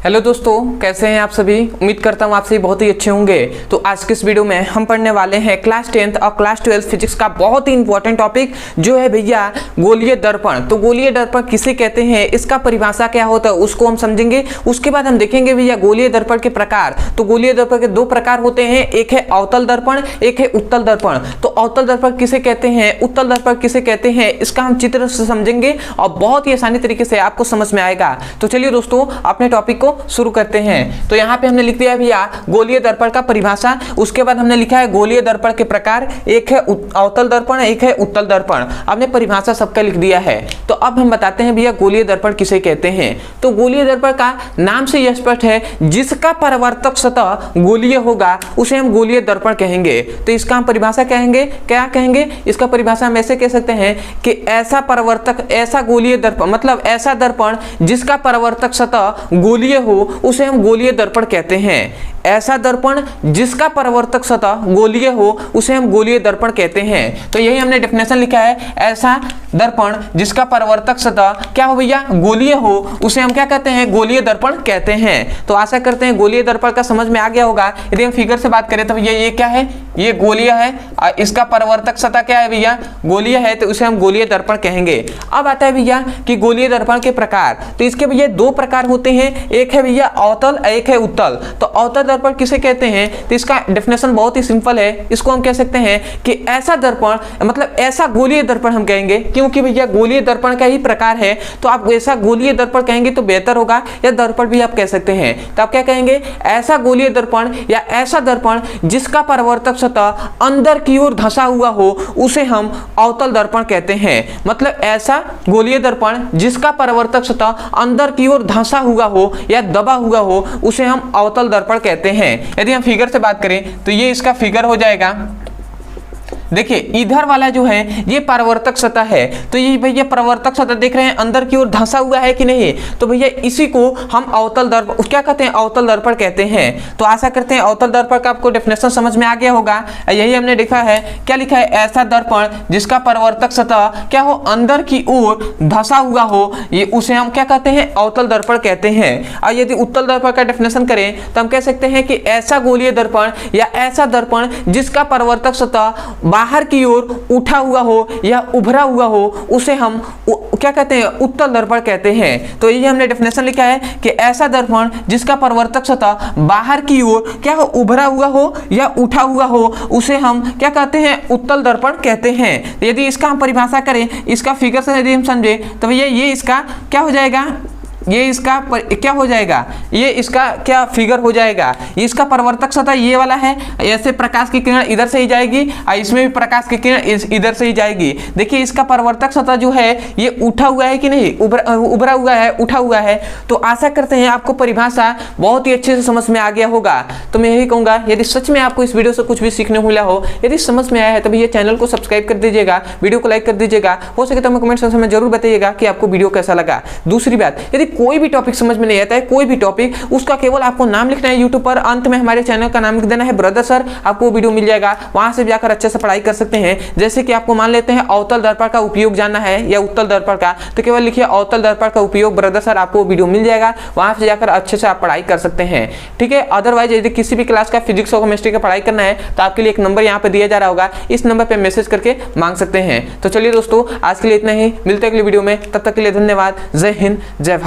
Hello दोस्तों, कैसे हैं आप सभी। उम्मीद करता हूँ आप सभी बहुत ही अच्छे होंगे। तो आज के इस वीडियो में हम पढ़ने वाले हैं क्लास 10th और क्लास 12 फिजिक्स का बहुत ही इंपॉर्टेंट टॉपिक जो है भैया गोलीय दर्पण। तो गोलीय दर्पण किसे कहते हैं, इसका परिभाषा क्या होता है उसको हम समझेंगे। उसके बाद हम देखेंगे भैया गोलीय दर्पण के प्रकार। तो गोलीय दर्पण के दो प्रकार होते हैं, एक है अवतल दर्पण, एक है उत्तल दर्पण। तो अवतल दर्पण किसे कहते हैं, उत्तल दर्पण किसे कहते हैं, इसका हम चित्र से समझेंगे और बहुत ही आसानी तरीके से आपको समझ में आएगा। तो चलिए दोस्तों अपने टॉपिक को शुरू करते हैं। तो यहाँ पे हमने लिख दिया है भैया गोलीय दर्पण का परिभाषा। उसके बाद हमने लिखा है गोलीय दर्पण के प्रकार, एक है अवतल दर्पण, एक है उत्तल दर्पण। हमने परिभाषा सबका लिख दिया है। तो अब हम बताते हैं भैया गोलीय दर्पण किसे कहते हैं। तो गोलीय दर्पण का नाम से यह स्पष्ट है, जिसका परावर्तक सतह गोलीय होगा उसे हम गोलीय दर्पण कहेंगे। तो इसका हम परिभाषा कहेंगे, क्या कहेंगे, इसका परिभाषा हम ऐसे कह सकते हैं कि ऐसा परावर्तक, ऐसा गोलीय दर्पण मतलब ऐसा दर्पण जिसका परावर्तक सतह गोलीय हो उसे हम गोलीय दर्पण कहते हैं। ऐसा दर्पण जिसका परावर्तक सतह गोलीय हो उसे हम गोलीय दर्पण कहते हैं। तो यही हमने डेफिनेशन लिखा है, ऐसा दर्पण जिसका परावर्तक सतह क्या हो भैया गोलीय हो उसे हम क्या कहते हैं, गोलीय दर्पण कहते हैं। तो आशा करते हैं गोलीय दर्पण का समझ में आ गया होगा। यदि हम फिगर से बात करें तो ये क्या है, ये गोलीय है, इसका परावर्तक सतह क्या है भैया गोलीय है, तो उसे हम गोलीय दर्पण कहेंगे। अब आता है भैया कि गोलीय दर्पण के प्रकार। तो इसके भैया दो प्रकार होते हैं, एक है भैया अवतल, एक है उत्तल। तो अवतल दर्पण किसे कहते हैं, तो इसका डेफिनेशन बहुत ही सिंपल है। इसको हम कह सकते हैं कि ऐसा दर्पण मतलब ऐसा गोलीय दर्पण हम कहेंगे, क्योंकि भैया गोलीय दर्पण का ही प्रकार है। तो आप ऐसा गोलीय दर्पण कहेंगे तो बेहतर होगा, या दर्पण भी आप कह सकते हैं। तो आप क्या कहेंगे, ऐसा गोलीय दर्पण या ऐसा दर्पण जिसका परावर्तक सतह अंदर की ओर धंसा हुआ हो उसे हम अवतल दर्पण कहते हैं। मतलब ऐसा गोलीय दर्पण जिसका परावर्तक सतह अंदर की ओर धंसा हुआ हो या दबा हुआ हो उसे हम अवतल दर्पण कहते हैं। यदि हम फिगर से बात करें तो ये इसका फिगर हो जाएगा। देखिए इधर वाला जो है ये परावर्तक सतह है। तो ये भैया परावर्तक सतह देख रहे हैं अंदर की ओर धंसा हुआ है कि नहीं, तो भैया इसी को हम अवतल दर्पण क्या कहते हैं, अवतल दर्पण कहते हैं। तो आशा करते हैं अवतल दर्पण का आपको डेफिनेशन समझ में आ गया होगा। यही हमने लिखा है, क्या लिखा है, ऐसा दर्पण जिसका परावर्तक सतह क्या हो अंदर की ओर धंसा हुआ हो ये उसे हम क्या कहते हैं, अवतल दर्पण कहते हैं। और यदि उत्तल दर्पण का डेफिनेशन करें तो हम कह सकते हैं कि ऐसा गोलीय दर्पण या ऐसा दर्पण जिसका परावर्तक सतह बाहर की ओर उठा हुआ हो या उभरा हुआ हो उसे हम क्या कहते हैं, उत्तल दर्पण कहते हैं। तो ये हमने डेफिनेशन लिखा है कि ऐसा दर्पण जिसका परावर्तक सतह बाहर की ओर क्या हो उभरा हुआ हो या उठा हुआ हो उसे हम क्या कहते हैं, उत्तल दर्पण कहते हैं। यदि इसका हम परिभाषा करें, इसका फिगर से यदि हम समझे तो भैया ये इसका क्या हो जाएगा, ये इसका क्या हो जाएगा, ये इसका क्या फिगर हो जाएगा। ये इसका परावर्तक सतह ये वाला है, ऐसे प्रकाश की किरण इधर से ही जाएगी और इसमें भी प्रकाश की किरण इधर से ही जाएगी। देखिए इसका परावर्तक सतह जो है ये उठा हुआ है कि नहीं, उभरा हुआ है, उठा हुआ है। तो आशा करते हैं आपको परिभाषा बहुत ही अच्छे से समझ में आ गया होगा। तो मैं यही कहूँगा, यदि सच में आपको इस वीडियो से कुछ भी सीखने मिला हो, यदि समझ में आया है तो भैया चैनल को सब्सक्राइब कर दीजिएगा, वीडियो को लाइक कर दीजिएगा। हो सके तो हमें कमेंट सेक्शन में जरूर बताइएगा कि आपको वीडियो कैसा लगा। दूसरी बात, यदि कोई भी टॉपिक समझ में नहीं आता है, कोई भी टॉपिक, उसका केवल आपको नाम लिखना है यूट्यूब पर, अंत में हमारे चैनल का नाम लिख देना है ब्रदर सर, आपको वो वीडियो मिल जाएगा। वहां से जाकर अच्छे से पढ़ाई कर सकते हैं। जैसे कि आपको मान लेते हैं अवतल दर्पण का उपयोग जानना है या उत्तल दर्पण का, तो केवल लिखिए अवतल दर्पण का उपयोग ब्रदर सर, आपको वीडियो मिल जाएगा। वहां से जाकर अच्छे से आप पढ़ाई कर सकते हैं, ठीक है। अदरवाइज यदि किसी भी क्लास का फिजिक्स और केमिस्ट्री का पढ़ाई करना है तो आपके लिए एक नंबर यहाँ पे दिया जा रहा होगा, इस नंबर पर मैसेज करके मांग सकते हैं। तो चलिए दोस्तों आज के लिए इतना ही, मिलते हैं अगली वीडियो में, तब तक के लिए धन्यवाद। जय हिंद, जय भारत।